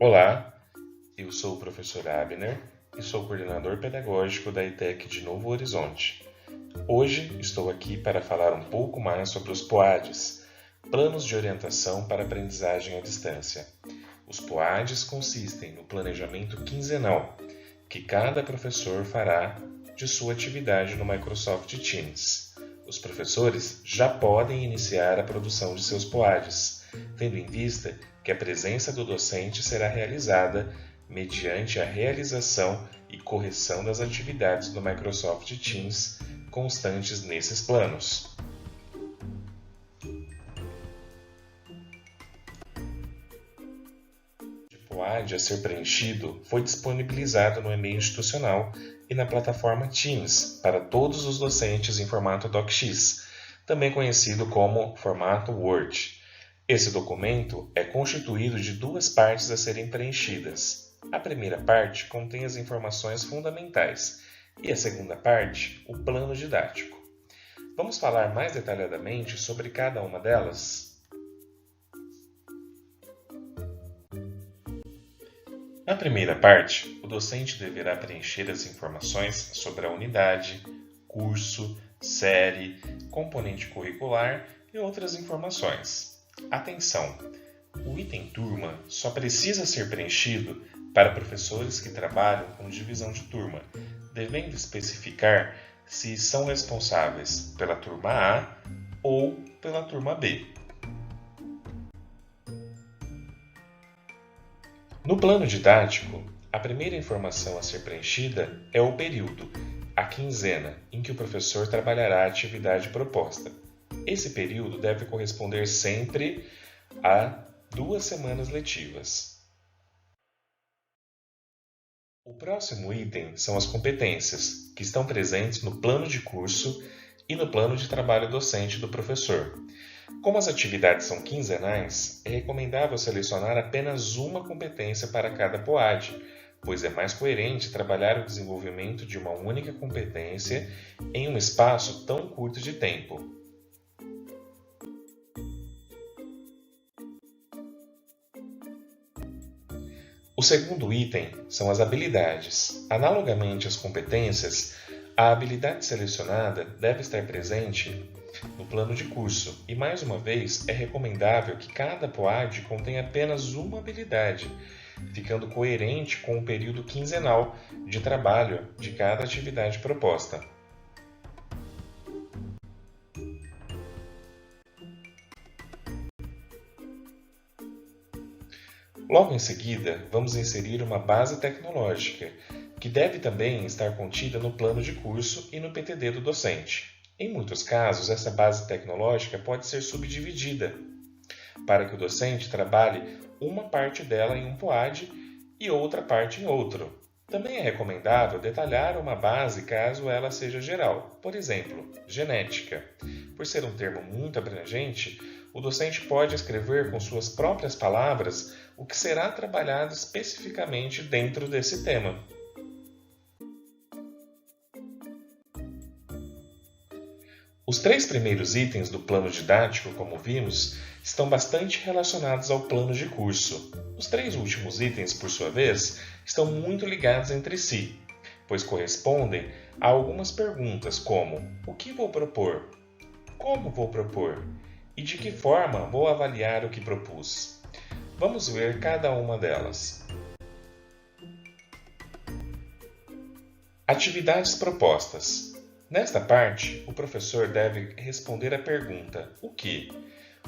Olá, eu sou o professor Abner e sou coordenador pedagógico da ETEC de Novo Horizonte. Hoje estou aqui para falar um pouco mais sobre os POADs, Planos de Orientação para Aprendizagem à Distância. Os POADs consistem no planejamento quinzenal que cada professor fará de sua atividade no Microsoft Teams. Os professores já podem iniciar a produção de seus POADs, tendo em vista que a presença do docente será realizada mediante a realização e correção das atividades do Microsoft Teams constantes nesses planos. O POAD a ser preenchido foi disponibilizado no e-mail institucional e na plataforma Teams para todos os docentes em formato DocX, também conhecido como formato Word. Esse documento é constituído de duas partes a serem preenchidas. A primeira parte contém as informações fundamentais e a segunda parte, o plano didático. Vamos falar mais detalhadamente sobre cada uma delas? Na primeira parte, o docente deverá preencher as informações sobre a unidade, curso, série, componente curricular e outras informações. Atenção! O item turma só precisa ser preenchido para professores que trabalham com divisão de turma, devendo especificar se são responsáveis pela turma A ou pela turma B. No plano didático, a primeira informação a ser preenchida é o período, a quinzena, em que o professor trabalhará a atividade proposta. Esse período deve corresponder sempre a 2 semanas letivas. O próximo item são as competências, que estão presentes no plano de curso e no plano de trabalho docente do professor. Como as atividades são quinzenais, é recomendável selecionar apenas uma competência para cada POAD, pois é mais coerente trabalhar o desenvolvimento de uma única competência em um espaço tão curto de tempo. O segundo item são as habilidades. Analogamente às competências, a habilidade selecionada deve estar presente no plano de curso e, mais uma vez, é recomendável que cada POAD contenha apenas uma habilidade, ficando coerente com o período quinzenal de trabalho de cada atividade proposta. Logo em seguida, vamos inserir uma base tecnológica, que deve também estar contida no plano de curso e no PTD do docente. Em muitos casos, essa base tecnológica pode ser subdividida, para que o docente trabalhe uma parte dela em um POAD e outra parte em outro. Também é recomendável detalhar uma base caso ela seja geral, por exemplo, genética. Por ser um termo muito abrangente, o docente pode escrever com suas próprias palavras o que será trabalhado especificamente dentro desse tema. Os 3 primeiros itens do plano didático, como vimos, estão bastante relacionados ao plano de curso. Os 3 últimos itens, por sua vez, estão muito ligados entre si, pois correspondem a algumas perguntas como: o que vou propor? Como vou propor? E de que forma vou avaliar o que propus? Vamos ver cada uma delas. Atividades propostas. Nesta parte, o professor deve responder à pergunta: o que?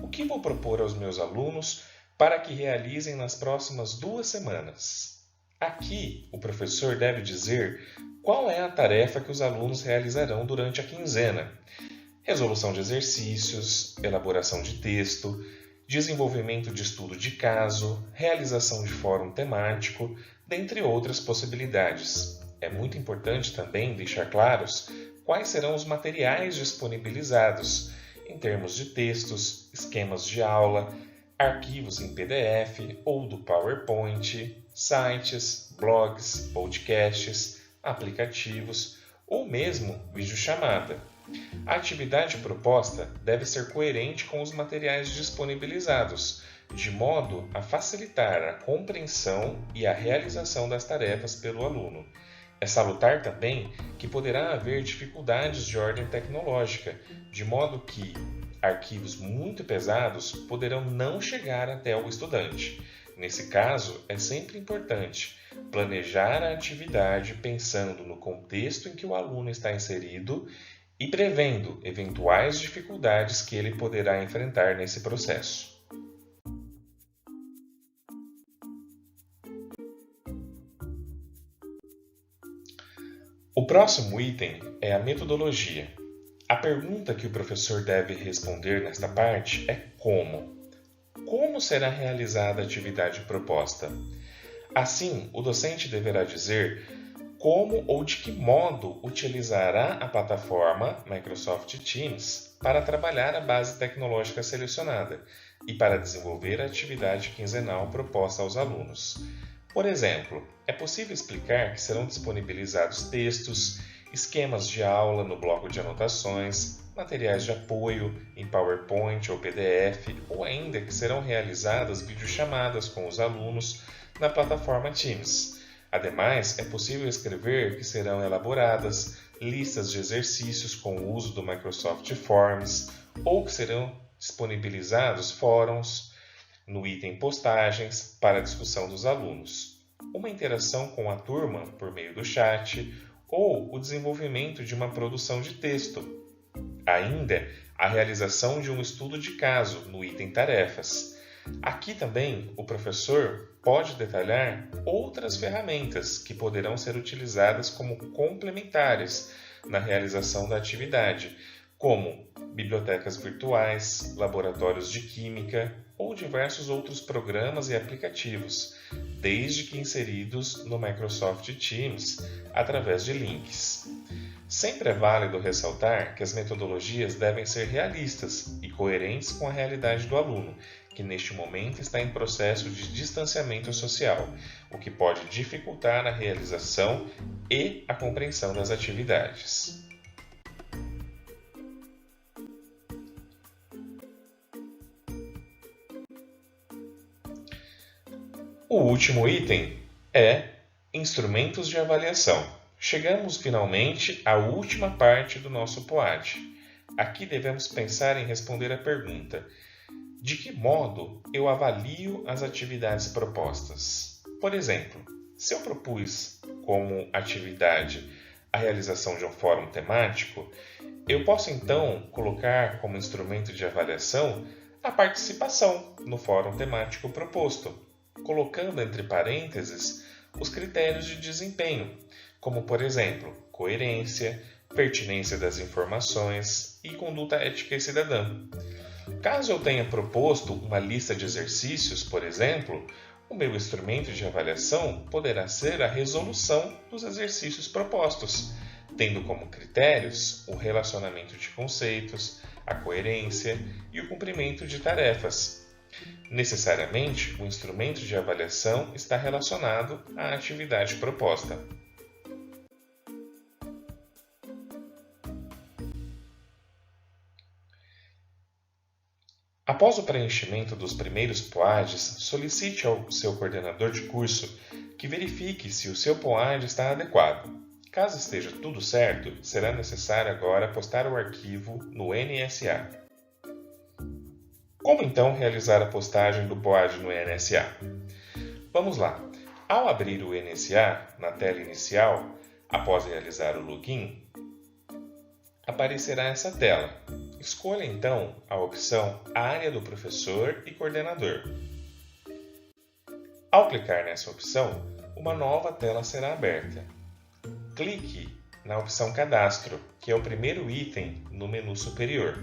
O que vou propor aos meus alunos para que realizem nas próximas 2 semanas? Aqui, o professor deve dizer qual é a tarefa que os alunos realizarão durante a quinzena. Resolução de exercícios, elaboração de texto, desenvolvimento de estudo de caso, realização de fórum temático, dentre outras possibilidades. É muito importante também deixar claros quais serão os materiais disponibilizados, em termos de textos, esquemas de aula, arquivos em PDF ou do PowerPoint, sites, blogs, podcasts, aplicativos ou mesmo videochamada. A atividade proposta deve ser coerente com os materiais disponibilizados, de modo a facilitar a compreensão e a realização das tarefas pelo aluno. É salutar também que poderá haver dificuldades de ordem tecnológica, de modo que arquivos muito pesados poderão não chegar até o estudante. Nesse caso, é sempre importante planejar a atividade pensando no contexto em que o aluno está inserido e prevendo eventuais dificuldades que ele poderá enfrentar nesse processo. O próximo item é a metodologia. A pergunta que o professor deve responder nesta parte é como. Como será realizada a atividade proposta? Assim, o docente deverá dizer como ou de que modo utilizará a plataforma Microsoft Teams para trabalhar a base tecnológica selecionada e para desenvolver a atividade quinzenal proposta aos alunos. Por exemplo, é possível explicar que serão disponibilizados textos, esquemas de aula no bloco de anotações, materiais de apoio em PowerPoint ou PDF, ou ainda que serão realizadas videochamadas com os alunos na plataforma Teams. Ademais, é possível escrever que serão elaboradas listas de exercícios com o uso do Microsoft Forms ou que serão disponibilizados fóruns no item Postagens para a discussão dos alunos, uma interação com a turma por meio do chat ou o desenvolvimento de uma produção de texto. Ainda, a realização de um estudo de caso no item Tarefas. Aqui também o professor pode detalhar outras ferramentas que poderão ser utilizadas como complementares na realização da atividade, como bibliotecas virtuais, laboratórios de química ou diversos outros programas e aplicativos, desde que inseridos no Microsoft Teams através de links. Sempre é válido ressaltar que as metodologias devem ser realistas e coerentes com a realidade do aluno, que neste momento está em processo de distanciamento social, o que pode dificultar a realização e a compreensão das atividades. O último item é instrumentos de avaliação. Chegamos finalmente à última parte do nosso POAD. Aqui devemos pensar em responder a pergunta: de que modo eu avalio as atividades propostas? Por exemplo, se eu propus como atividade a realização de um fórum temático, eu posso então colocar como instrumento de avaliação a participação no fórum temático proposto, colocando entre parênteses os critérios de desempenho, como por exemplo, coerência, pertinência das informações e conduta ética e cidadã. Caso eu tenha proposto uma lista de exercícios, por exemplo, o meu instrumento de avaliação poderá ser a resolução dos exercícios propostos, tendo como critérios o relacionamento de conceitos, a coerência e o cumprimento de tarefas. Necessariamente, o instrumento de avaliação está relacionado à atividade proposta. Após o preenchimento dos primeiros POADs, solicite ao seu coordenador de curso que verifique se o seu POAD está adequado. Caso esteja tudo certo, será necessário agora postar o arquivo no NSA. Como então realizar a postagem do POAD no NSA? Vamos lá. Ao abrir o NSA na tela inicial, após realizar o login, aparecerá essa tela. Escolha então a opção Área do Professor e Coordenador. Ao clicar nessa opção, uma nova tela será aberta. Clique na opção Cadastro, que é o primeiro item no menu superior.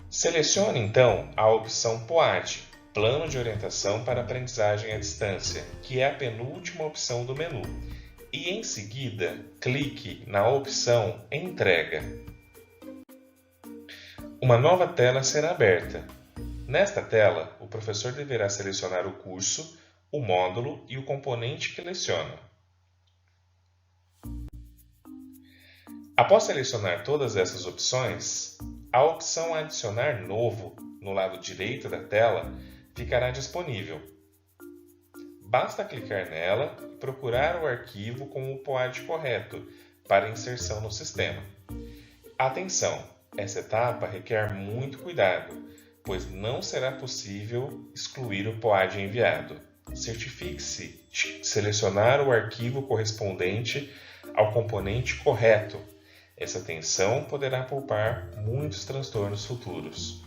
Selecione então a opção POAD, Plano de Orientação para Aprendizagem à Distância, que é a penúltima opção do menu, e em seguida clique na opção Entrega. Uma nova tela será aberta. Nesta tela, o professor deverá selecionar o curso, o módulo e o componente que leciona. Após selecionar todas essas opções, a opção Adicionar Novo no lado direito da tela, ficará disponível. Basta clicar nela e procurar o arquivo com o POAD correto para inserção no sistema. Atenção! Essa etapa requer muito cuidado, pois não será possível excluir o POAD enviado. Certifique-se de selecionar o arquivo correspondente ao componente correto. Essa atenção poderá poupar muitos transtornos futuros.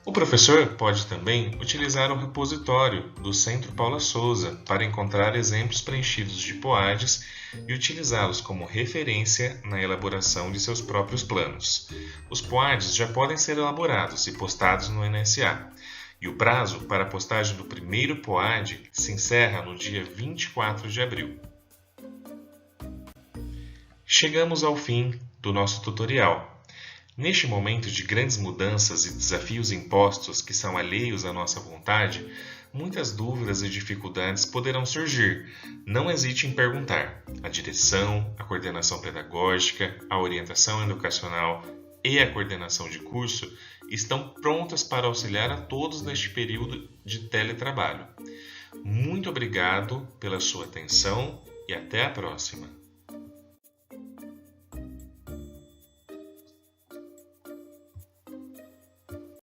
O professor pode também utilizar o repositório do Centro Paula Souza para encontrar exemplos preenchidos de POADs e utilizá-los como referência na elaboração de seus próprios planos. Os POADs já podem ser elaborados e postados no NSA, e o prazo para a postagem do primeiro POAD se encerra no dia 24 de abril. Chegamos ao fim do nosso tutorial. Neste momento de grandes mudanças e desafios impostos que são alheios à nossa vontade, muitas dúvidas e dificuldades poderão surgir. Não hesite em perguntar. A direção, a coordenação pedagógica, a orientação educacional e a coordenação de curso estão prontas para auxiliar a todos neste período de teletrabalho. Muito obrigado pela sua atenção e até a próxima!